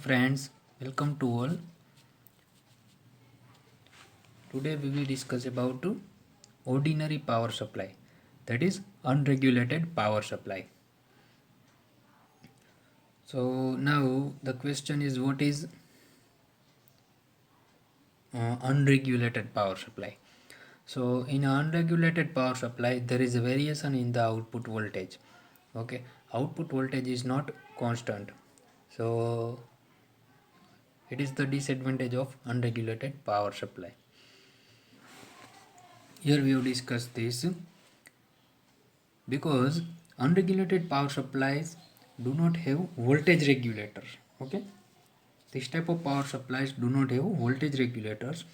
friends, welcome to all. Today we will discuss about ordinary power supply, that is unregulated power supply. So now the question is, what is unregulated power supply? So in unregulated power supply there is a variation in the output voltage. Okay, output voltage is not constant. So it is the disadvantage of unregulated power supply. Here we have discussed this because unregulated power supplies do not have voltage regulators. Okay, this type of power supplies do not have voltage regulators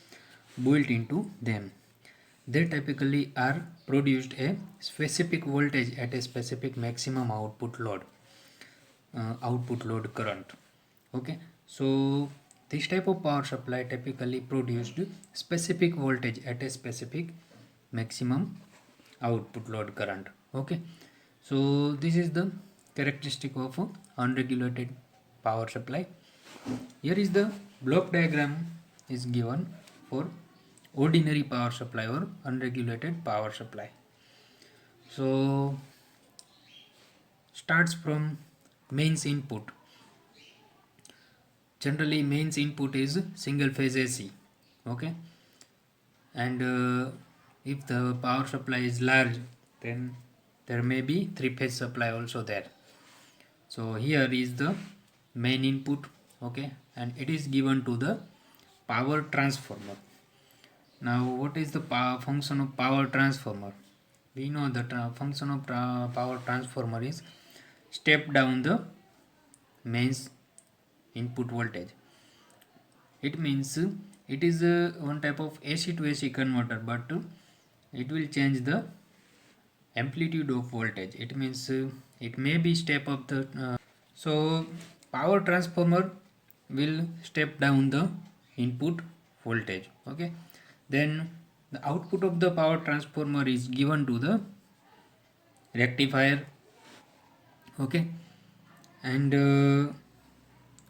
built into them. They typically are produced a specific voltage at a specific maximum output load current. Okay, so this type of power supply typically produced specific voltage at a specific maximum output load current. Okay, so this is the characteristic of unregulated power supply. Here is the block diagram is given for ordinary power supply or unregulated power supply. So starts from mains input. Generally mains input is single phase AC. Okay, and if the power supply is large, then there may be three phase supply also there. So here is the main input. Okay, and it is given to the power transformer. Now what is the function of power transformer? We know that function of power transformer is step down the mains input voltage. It means it is one type of AC to AC converter, but it will change the amplitude of voltage. It means it may be step up the so power transformer will step down the input voltage. Okay, then the output of the power transformer is given to the rectifier. Okay, and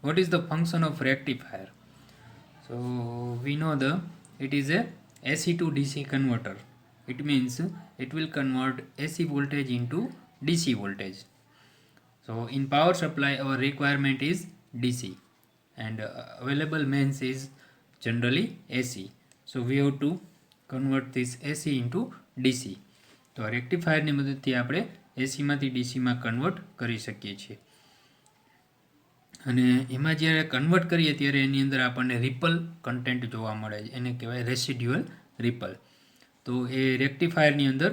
what is the function of rectifier? So we know it is a AC to DC converter. It means it will convert AC voltage into DC voltage. So in power supply our requirement is DC and available mains is generally AC. So we have to convert this AC into DC. તો રેક્ટિફાયરની મદદથી આપણે એસીમાંથી ડીસીમાં convert કરી શકીએ છીએ. અને એમાં જ્યારે convert કરીએ ત્યારે એની અંદર આપણને રિપલ કન્ટેન્ટ જોવા મળે છે, એને કહેવાય રેસિડ્યુઅલ રિપલ. તો એ રેક્ટિફાયરની અંદર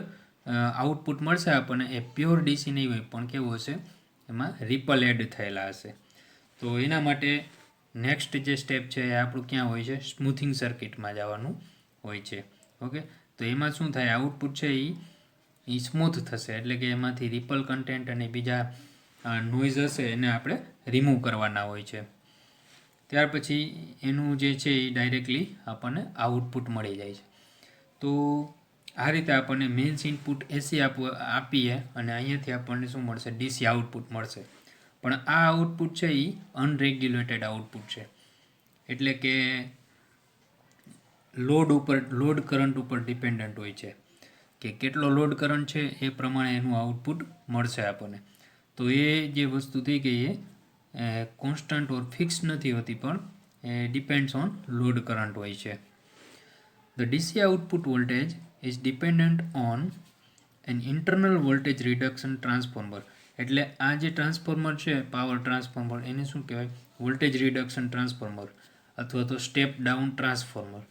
આઉટપુટ મળશે આપણને, એ પ્યોર ડીસી નહીં હોય પણ કેવું હશે, એમાં રિપલ એડ થયેલા હશે. તો એના માટે નેક્સ્ટ જે સ્ટેપ છે એ આપણું ક્યાં હોય છે, સ્મૂથિંગ સર્કિટમાં જવાનું હોય છે. ઓકે, તો એમાં શું થાય, આઉટપુટ છે એ સ્મૂથ થશે, એટલે કે એમાંથી રિપલ કન્ટેન્ટ અને બીજા નોઇઝ હશે એને આપણે રિમૂવ કરવાના હોય છે. ત્યાર પછી એનું જે છે એ ડાયરેક્ટલી આપણને આઉટપુટ મળી જાય છે. તો આ રીતે આપણને મેન્સ ઇનપુટ એસી આપીએ અને અહીંયાથી આપણને શું મળશે, ડીસી આઉટપુટ મળશે. પણ આ આઉટપુટ છે એ અનરેગ્યુલેટેડ આઉટપુટ છે, એટલે કે લોડ કરંટ ઉપર ડિપેન્ડન્ટ હોય છે કે કેટલો લોડ કરંટ છે એ પ્રમાણે એનું આઉટપુટ મળશે આપણને. તો એ જે વસ્તુ થઈ ગઈ એ કોન્સ્ટન્ટ ઓર ફિક્સ નથી હોતી, પણ એ ડિપેન્ડ્સ ઓન લોડ કરંટ હોય છે. The DC output voltage is dependent on an internal voltage reduction transformer. એટલે આ જે ટ્રાન્સફોર્મર છે પાવર ટ્રાન્સફોર્મર, એને શું કહેવાય, વોલ્ટેજ રિડક્શન ટ્રાન્સફોર્મર અથવા તો step down transformer,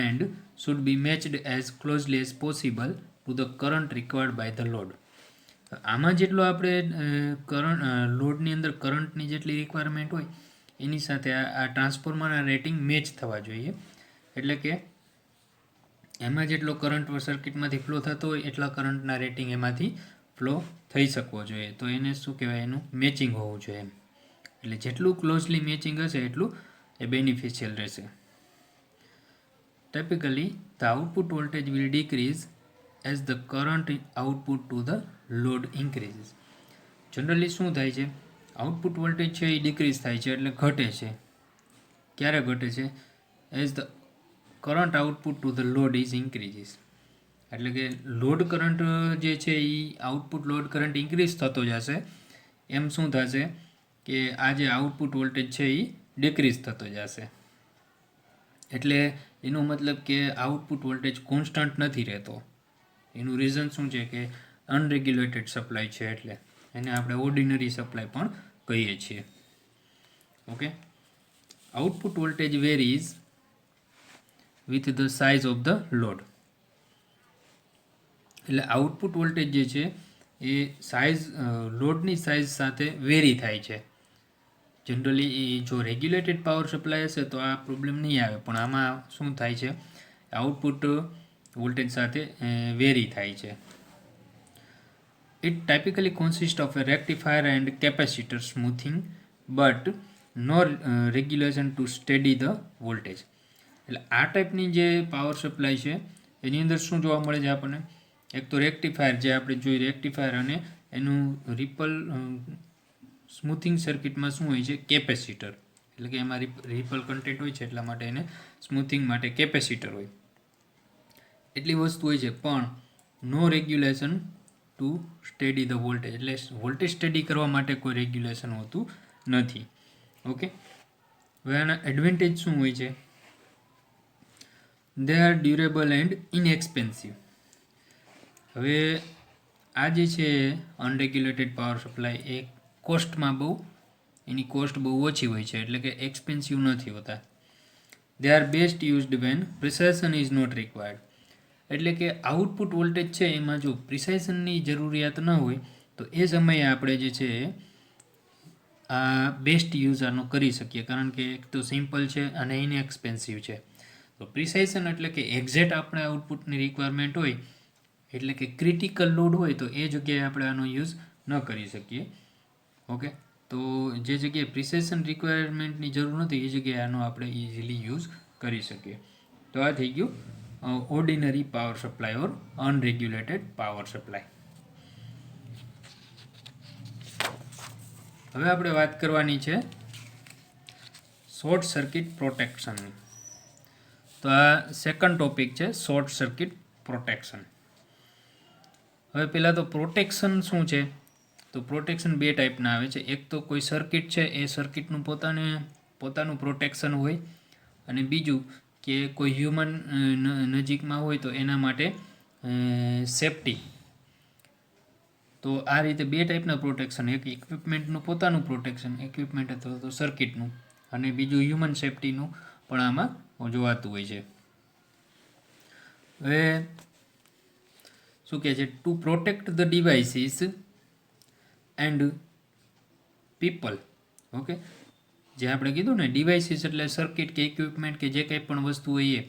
and should be matched as closely as possible to the current required by the load. આમાં જેટલો આપણે લોડની અંદર કરંટની જેટલી રિક્વાયરમેન્ટ હોય એની સાથે આ ટ્રાન્સફોર્મરના રેટિંગ મેચ થવા જોઈએ. એટલે કે એમાં જેટલો કરંટ સર્કિટમાંથી ફ્લો થતો હોય એટલા કરંટના રેટિંગ એમાંથી ફ્લો થઈ શકવો જોઈએ. તો એને શું કહેવાય, એનું મેચિંગ હોવું જોઈએ. એટલે જેટલું ક્લોઝલી મેચિંગ હશે એટલું એ બેનિફિશિયલ રહેશે. Typically, the output voltage will decrease as the current output to the load increases. Generally શું થાય છે આઉટપુટ વોલ્ટેજ છે એ ડિક્રીઝ થાય છે એટલે ઘટે છે. ક્યારે ઘટે છે? As the current output to the load is ઇન્ક્રીઝીસ. એટલે કે લોડ કરંટ જે છે એ આઉટપુટ લોડ કરંટ ઇન્ક્રીઝ થતો જશે, એમ શું થશે કે આ જે આઉટપુટ વોલ્ટેજ છે એ ડિક્રીઝ થતો જશે. એટલે એનો મતલબ કે આઉટપુટ વોલ્ટેજ કોન્સ્ટન્ટ નથી રહેતો. એનું રીઝન શું છે કે અનરેગ્યુલેટેડ સપ્લાય છે, એટલે એને આપણે ઓર્ડિનરી સપ્લાય પણ કહીએ છીએ. Okay, output voltage varies with the size of the load. એટલે આઉટપુટ વોલ્ટેજ જે છે એ સાઇઝ લોડની સાઇઝ સાથે વેરી થાય છે. જનરલી જો રેગ્યુલેટેડ પાવર સપ્લાય હશે તો આ પ્રોબ્લેમ નહીં આવે, પણ આમાં શું થાય છે, આઉટપુટ વોલ્ટેજ સાથે વેરી થાય છે. It typically consists of a rectifier and capacitor smoothing but no regulation to steady the voltage. એટલે આ ટાઈપની જે પાવર સપ્લાય છે એની અંદર શું જોવા મળે છે આપણને? એક તો રેક્ટિફાયર, જે આપણે જોઈ રેક્ટિફાયર, અને એનું સ્મૂથિંગ સર્કિટમાં શું હોય છે? કેપેસિટર. એટલે કે એમાં રિપલ કન્ટેન્ટ હોય છે એટલા માટે એને સ્મૂથિંગ માટે કેપેસિટર હોય. એટલી વસ્તુ હોય છે, પણ no regulation to steady the voltage. એટલે વોલ્ટેજ સ્ટડી કરવા માટે કોઈ રેગ્યુલેશન હોતું નથી. ઓકે, હવે આના એડવાન્ટેજ શું હોય છે? They are durable and inexpensive. હવે આ જે છે અનરેગ્યુલેટેડ પાવર સપ્લાય એ એની કોસ્ટ બહુ ઓછી હોય છે, એટલે કે એક્સપેન્સિવ નથી હોતા. They are best used when precision is not required. એટલે કે આઉટપુટ વોલ્ટેજ છે એમાં જો પ્રિસાઇઝનની જરૂરિયાત ન હોય તો એ સમયે આપણે જે છે આ બેસ્ટ યુઝ આનો કરી શકીએ, કારણ કે એક તો સિમ્પલ છે અને ઇનએક્સપેન્સિવ છે. તો પ્રિસાઇઝન એટલે કે એક્ઝેક્ટ આપણે આઉટપુટની રિક્વાયરમેન્ટ હોય, એટલે કે ક્રિટિકલ લોડ હોય, તો એ જગ્યાએ આપણે આનો યુઝ ન કરી શકીએ. ઓકે, તો જે જગ્યાએ પ્રિસાઇઝન રિક્વાયરમેન્ટની જરૂર નથી એ જગ્યાએ આનો આપણે ઇઝીલી યુઝ કરી શકીએ. તો આ થઈ ગયું ઓર્ડિનરી પાવર સપ્લાય ઓર અનરેગ્યુલેટેડ પાવર સપ્લાય. હવે આપણે વાત કરવાની છે શોર્ટ સર્કિટ પ્રોટેક્શનની. તો આ સેકન્ડ ટોપિક છે, શોર્ટ સર્કિટ પ્રોટેક્શન. હવે પહેલાં તો પ્રોટેક્શન શું છે? તો પ્રોટેક્શન બે ટાઈપના આવે છે. એક તો કોઈ સર્કિટ છે એ સર્કિટનું પોતાનું પ્રોટેક્શન હોય, અને બીજું કે કોઈ હ્યુમન નજીકમાં હોય તો એના માટે સેફટી. તો આ રીતે બે ટાઈપના પ્રોટેક્શન, એક ઇક્વિપમેન્ટનું પોતાનું પ્રોટેક્શન, ઇક્વિપમેન્ટ અથવા તો સર્કિટનું, અને બીજું હ્યુમન સેફટીનું પણ આમાં જોવાતું હોય છે. હવે શું કહે છે? To protect the devices and people. Okay, જે આપણે કીધું ને, ડિવાઇસીસ એટલે સર્કિટ કે ઇક્વિપમેન્ટ કે જે કંઈ પણ વસ્તુ હોય એ,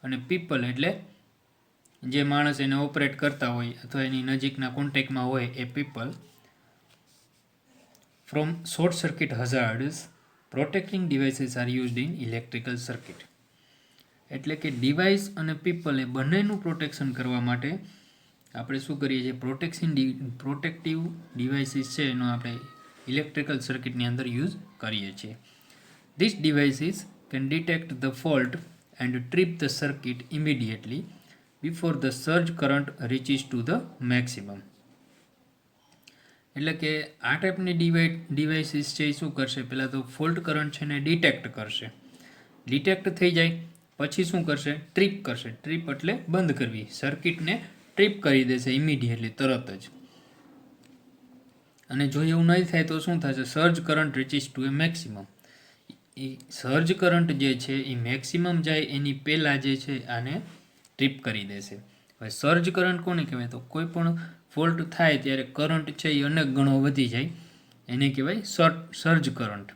અને પીપલ એટલે જે માણસ એને ઓપરેટ કરતા હોય અથવા એની નજીકના કોન્ટેક્ટમાં હોય એ people. From short circuit hazards, protecting devices are used in electrical circuit. એટલે કે ડિવાઇસ અને પીપલ એ બંનેનું પ્રોટેક્શન કરવા માટે આપણે શું કરીએ છીએ? પ્રોટેક્ટિવ ડિવાઇસીસ છે એનો આપણે ઇલેક્ટ્રિકલ સર્કિટની અંદર યુઝ કરીએ છીએ. These devices can detect the fault and trip the circuit immediately before the surge current reaches to the maximum. એટલે કે આ ટાઈપની ડિવાઇસીસ છે એ શું કરશે? પહેલાં તો ફોલ્ટ કરંટ છે ને ડિટેક્ટ કરશે. ડિટેક્ટ થઈ જાય પછી શું કરશે? ટ્રીપ કરશે. ટ્રીપ એટલે બંધ કરવી. સર્કિટને ટ્રીપ કરી દેશે ઇમિડિયેટલી, તરત જ. અને જો એવું નહીં થાય તો શું થશે? સર્જ કરંટ રીચીસ ટુ એ મેક્સિમમ. એ સર્જ કરંટ જે છે એ મેક્સિમમ જાય એની પહેલાં જે છે આને ટ્રીપ કરી દેશે. હવે સર્જ કરંટ કોને કહેવાય? તો કોઈ પણ ફોલ્ટ થાય ત્યારે કરંટ છે એ અનેક ગણો વધી જાય, એને કહેવાય સર્જ કરંટ.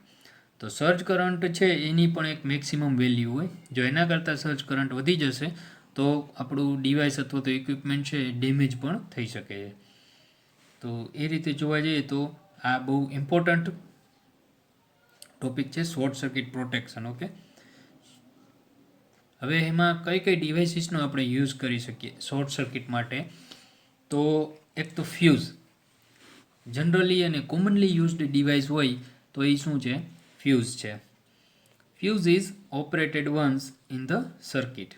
તો સર્જ કરંટ છે એની પણ એક મેક્સિમમ વેલ્યુ હોય. જો એના કરતાં સર્જ કરંટ વધી જશે તો આપણું ડિવાઇસ અથવા તો ઇક્વિપમેન્ટ છે એ ડેમેજ પણ થઈ શકે છે. તો એ રીતે જોવા જઈએ તો આ બહુ ઇમ્પોર્ટન્ટ ટોપિક છે, શોર્ટ સર્કિટ પ્રોટેક્શન. ઓકે, હવે એમાં કઈ કઈ ડિવાઇસીસનો આપણે યુઝ કરી શકીએ શોર્ટ સર્કિટ માટે? તો એક તો ફ્યુઝ. જનરલી અને કોમનલી યુઝડ ડિવાઇસ હોય તો એ શું છે? ફ્યુઝ છે. Fuse is operated once in the circuit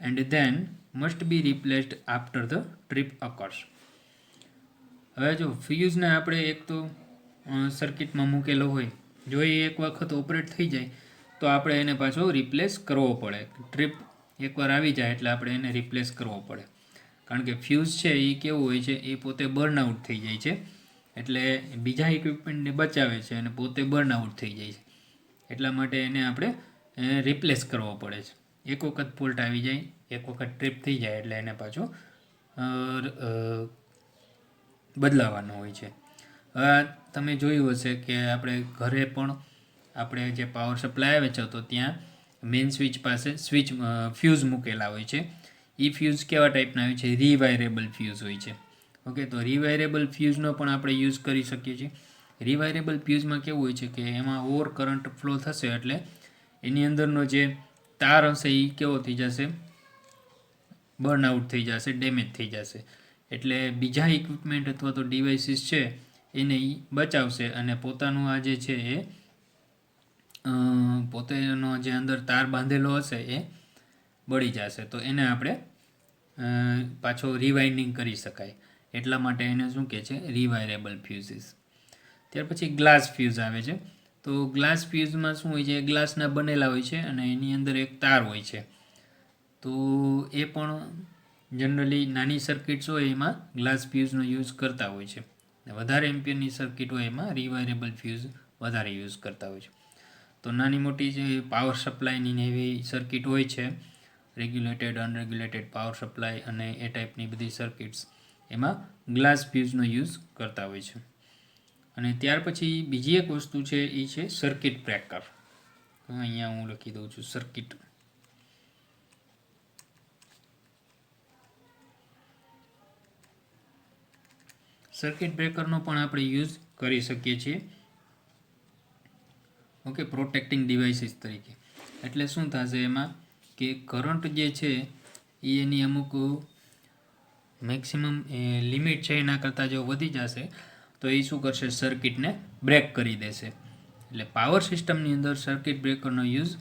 and then must be replaced after the trip occurs. હવે જો ફ્યુઝને આપણે એક તો સર્કિટમાં મૂકેલો હોય, જો એ એક વખત ઓપરેટ થઈ જાય તો આપણે એને પાછો રિપ્લેસ કરવો પડે. ટ્રીપ એકવાર આવી જાય એટલે આપણે એને રિપ્લેસ કરવો પડે. કારણ કે ફ્યુઝ છે એ કેવું હોય છે, એ પોતે બર્નઆઉટ થઈ જાય છે, એટલે બીજા ઇક્વિપમેન્ટને બચાવે છે અને પોતે બર્નઆઉટ થઈ જાય છે. એટલા માટે એને આપણે રિપ્લેસ કરવો પડે છે. એક વખત ફોલ્ટ આવી જાય, એક વખત ટ્રીપ થઈ જાય એટલે એને પાછો બદલાવાનો હોય છે. તમે જોયું હશે કે આપણે ઘરે પણ આપણે જે પાવર સપ્લાય આવે છે તો ત્યાં મેઇન સ્વિચ પાસે ફ્યુઝ મૂકેલા હોય છે. એ ફ્યુઝ કેવા ટાઈપના હોય છે? રિવાયરેબલ ફ્યુઝ હોય છે. ઓકે, તો રિવાયરેબલ ફ્યુઝનો પણ આપણે યુઝ કરી શકીએ છીએ. રિવાયરેબલ ફ્યુઝમાં કેવું હોય છે કે એમાં ઓવર કરંટ ફ્લો થશે એટલે એની અંદરનો જે તાર હશે એ કેવો થઈ જશે? બર્નઆઉટ થઈ જશે, ડેમેજ થઈ જશે. એટલે બીજા ઇક્વિપમેન્ટ અથવા તો ડિવાઇસીસ છે એને એ બચાવશે અને પોતાનું આ જે છે એ પોતેનો જે અંદર તાર બાંધેલો હશે એ બળી જશે. તો એને આપણે પાછો રિવાઇન્ડિંગ કરી શકાય. એટલા માટે એને શું કહે છે? રિવાયરેબલ ફ્યુઝિસ. ત્યાર પછી ગ્લાસ ફ્યુઝ આવે છે. તો ગ્લાસ ફ્યુઝમાં શું હોય છે? ગ્લાસના બનેલા હોય છે અને એની અંદર એક તાર હોય છે. તો એ પણ જનરલી નાની સર્કિટ્સ હોય એમાં ગ્લાસ ફ્યુઝનો યુઝ કરતા હોય છે. વધારે એમ્પિયરની સર્કિટ હોય એમાં રિવાયરેબલ ફ્યુઝ વધારે યુઝ કરતા હોય છે. તો નાની મોટી જે પાવર સપ્લાયની એવી સર્કિટ હોય છે, રેગ્યુલેટેડ, અનરેગ્યુલેટેડ પાવર સપ્લાય અને એ ટાઈપની બધી સર્કિટ્સ, એમાં ગ્લાસ ફ્યુઝનો યુઝ કરતા હોય છે. અને ત્યાર પછી બીજી એક વસ્તુ છે એ છે સર્કિટ બ્રેકર. અહીંયા હું લખી દઉં છું સર્કિટ. સર્કિટ બ્રેકરનો પણ આપણે યુઝ કરી શકીએ છીએ. ઓકે, પ્રોટેક્ટિંગ ડિવાઇસીસ તરીકે. એટલે શું થશે એમાં કે કરંટ જે છે એ એની અમુક મેક્સિમમ લિમિટ છે એના કરતાં જો વધી જશે તો એ શું કરશે? સર્કિટને બ્રેક કરી દેશે. એટલે પાવર સિસ્ટમની અંદર સર્કિટ બ્રેકરનો યુઝ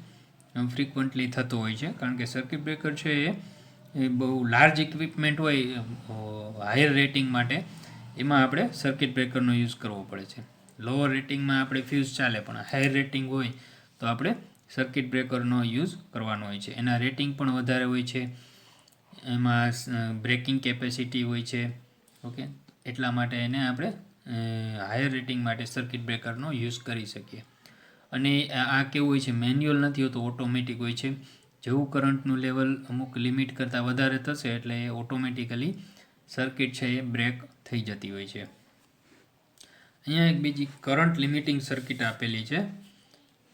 ફ્રિકવન્ટલી થતો હોય છે. કારણ કે સર્કિટ બ્રેકર છે એ બહુ લાર્જ ઇક્વિપમેન્ટ હોય હાયર રેટિંગ માટે, એમાં આપણે સર્કિટ બ્રેકરનો યુઝ કરવો પડે છે. લોઅર રેટિંગમાં આપણે ફ્યુઝ ચાલે, પણ હાયર રેટિંગ હોય તો આપણે સર્કિટ બ્રેકરનો યુઝ કરવાનો હોય છે. એના રેટિંગ પણ વધારે હોય છે, એમાં બ્રેકિંગ કેપેસિટી હોય છે. ઓકે, એટલા માટે એને આપણે હાયર રેટિંગ માટે સર્કિટ બ્રેકરનો યુઝ કરી શકીએ. અને આ કેવું હોય છે? મેન્યુઅલ નથી હોતું, ઓટોમેટિક હોય છે. જેવું કરંટનું લેવલ અમુક લિમિટ કરતાં વધારે થશે એટલે એ ઓટોમેટિકલી સર્કિટ છે એ બ્રેક થઈ જતી હોય છે. અહીંયા એક બીજી કરંટ લિમિટિંગ સર્કિટ આપેલી છે.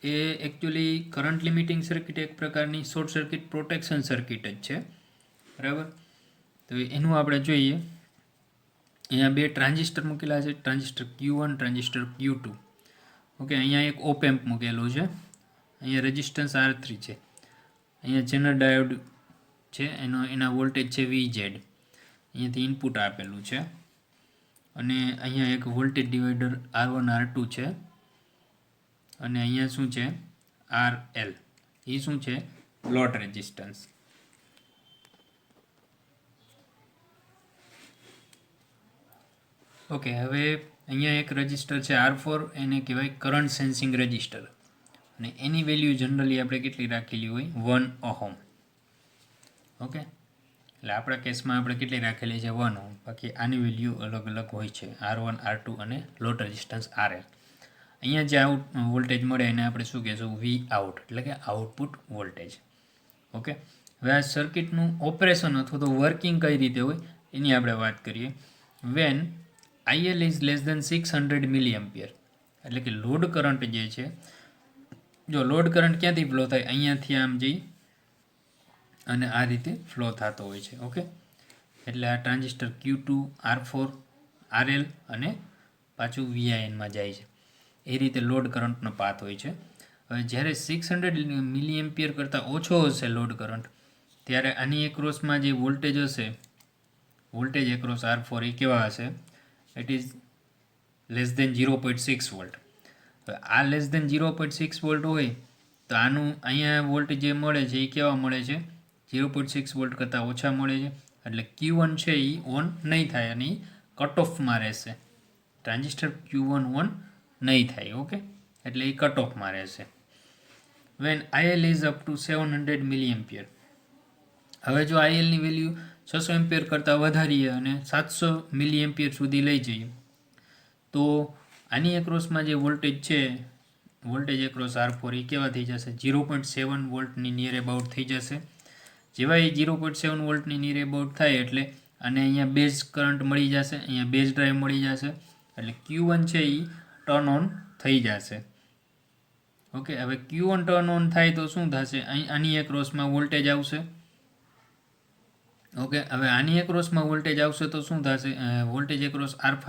એ એકચ્યુઅલી કરંટ લિમિટિંગ સર્કિટ એક પ્રકારની શોર્ટ સર્કિટ પ્રોટેક્શન સર્કિટ જ છે, બરાબર. તો એનું આપણે જોઈએ. અહીંયા બે ટ્રાન્ઝિસ્ટર મૂકેલા છે, transistor Q1, transistor Q2. Okay, અહીંયા એક ઓપેમ્પ મૂકેલું છે. અહીંયા રેઝિસ્ટન્સ R3 છે. અહીંયા ચેનલ ડાયોડ છે, એના વોલ્ટેજ છે VZ. અહીંયાથી ઇનપુટ આપેલું છે અને અહીંયા એક વોલ્ટેજ ડિવાઈડર R1, R2 છે અને અહીંયા શું છે? RL. એ શું છે? Load resistance. ઓકે, હવે અહીંયા એક રજિસ્ટર છે R4, એને કહેવાય કરંટ સેન્સિંગ રજિસ્ટર અને એની વેલ્યુ જનરલી આપણે કેટલી રાખેલી હોય? 1 ઓહમ. ઓકે, એટલે આપણા કેસમાં આપણે કેટલી રાખેલી છે? 1 ઓહમ. બાકી આની વેલ્યુ અલગ અલગ હોય છે, R1, R2 અને લોડ રેઝિસ્ટન્સ RL. અહીંયા જે વોલ્ટેજ મળે એને આપણે શું કહેશું? V આઉટ, એટલે કે આઉટપુટ વોલ્ટેજ. ઓકે, હવે આ સર્કિટનું ઓપરેશન અથવા તો વર્કિંગ કઈ રીતે હોય એની આપણે વાત કરીએ. When IL is less than 600 milliampere, એટલે કે લોડ કરંટ જે છે, જો લોડ કરંટ ક્યાંથી ફ્લો થાય? અહીંયાથી આમ જઈ અને આ રીતે ફ્લો થતો હોય છે. ઓકે, એટલે આ ટ્રાન્ઝિસ્ટર Q2, R4, RL અને પાછું VINમાં જાય છે. એ રીતે લોડ કરંટનો પાથ હોય છે. હવે જ્યારે 600 મિલીએમ્પિયર કરતાં ઓછો હશે લોડ કરંટ, ત્યારે આની એક્રોસમાં જે વોલ્ટેજ હશે, વોલ્ટેજ એક્રોસ R4 એ કેવા હશે? It is less than 0.6 volt. તો આ લેસ દેન 0.6 વોલ્ટ હોય તો આનું અહીંયા વોલ્ટેજ જે મળે છે એ કેવા મળે છે? 0.6 વોલ્ટ કરતાં ઓછા મળે છે. એટલે Q1 છે એ ઓન નહીં થાય અને કટ ઓફમાં રહેશે. ટ્રાન્ઝિસ્ટર Q1 ઓન નહીં થાય. ઓકે, એટલે એ કટ ઓફમાં રહેશે. When IL is up to 700 milliampere. હવે જો ILની વેલ્યુ 600 એમ્પિયર કરતાં વધારીએ અને 700 મિલીએમ્પિયર સુધી લઈ જઈએ તો આની એક્રોસમાં જે વોલ્ટેજ છે, વોલ્ટેજ એક્રોસ R4 એ કેવા થઈ જશે? 0.7 વોલ્ટની નિયર અબાઉટ થઈ જશે. જેવા એ 0.7 વોલ્ટની નિયર અબાઉટ થાય એટલે અને અહીંયા બેઝ કરંટ મળી જશે, અહીંયા બેઝ ડ્રાઈવ મળી જશે. એટલે Q1 છે એ ટર્ન ઓન થઈ જશે. ઓકે, હવે Q1 ટર્ન ઓન થાય તો શું થશે? અહીં આની એક્રોસમાં વોલ્ટેજ આવશે. ઓકે, હવે આની એક્રોસમાં વોલ્ટેજ આવશે તો શું થશે? વોલ્ટેજ એક્રોસ R5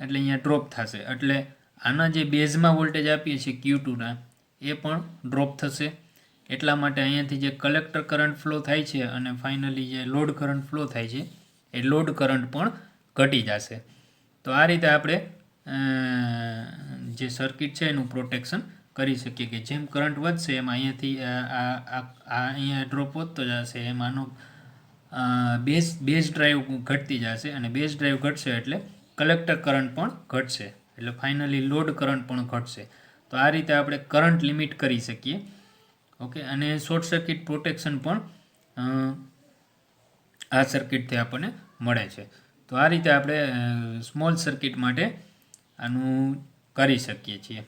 એટલે અહીંયા ડ્રોપ થશે. એટલે આના જે બેઝમાં વોલ્ટેજ આપીએ છીએ Q2ના એ પણ ડ્રોપ થશે. એટલા માટે અહીંયાથી જે કલેક્ટર કરંટ ફ્લો થાય છે અને ફાઇનલી જે લોડ કરંટ ફ્લો થાય છે એ લોડ કરંટ પણ ઘટી જશે. તો આ રીતે આપણે જે સર્કિટ છે એનું પ્રોટેક્શન કરી શકીએ કે જેમ કરંટ વધશે એમ અહીંયાથી અહીંયા ડ્રોપ વધતો જશે એમ આનો બેઝ ડ્રાઈવ ઘટતી જશે અને બેઝ ડ્રાઈવ ઘટશે એટલે કલેક્ટર કરંટ પણ ઘટશે. એટલે ફાઇનલી લોડ કરંટ પણ ઘટશે. તો આ રીતે આપણે કરંટ લિમિટ કરી શકીએ. ઓકે, અને શોર્ટ સર્કિટ પ્રોટેક્શન પણ આ સર્કિટથી આપણને મળે છે. તો આ રીતે આપણે સ્મોલ સર્કિટ માટે આનું કરી શકીએ છીએ.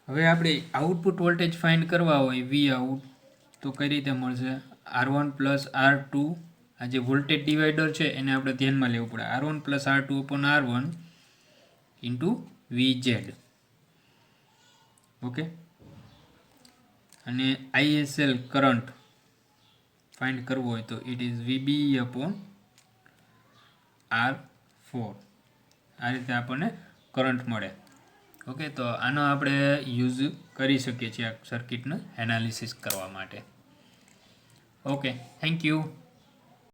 હવે આપણે આઉટપુટ વોલ્ટેજ ફાઇન્ડ કરવા હોય વી આઉટ તો કઈ રીતે મળશે? R1 પ્લસ R2 આ જે વોલ્ટેજ ડિવાઈડર છે એને આપણે ધ્યાનમાં લેવું પડે. R1 plus R2 upon R1 into VZ. Okay, અને ISL કરંટ ફાઇન્ડ કરવો હોય તો it is VB upon R4. આ રીતે આપણને કરંટ મળે. ઓકે, તો આનો આપણે યુઝ કરી શકીએ છીએ આ સર્કિટને એનાલિસિસ કરવા માટે. Okay, thank you.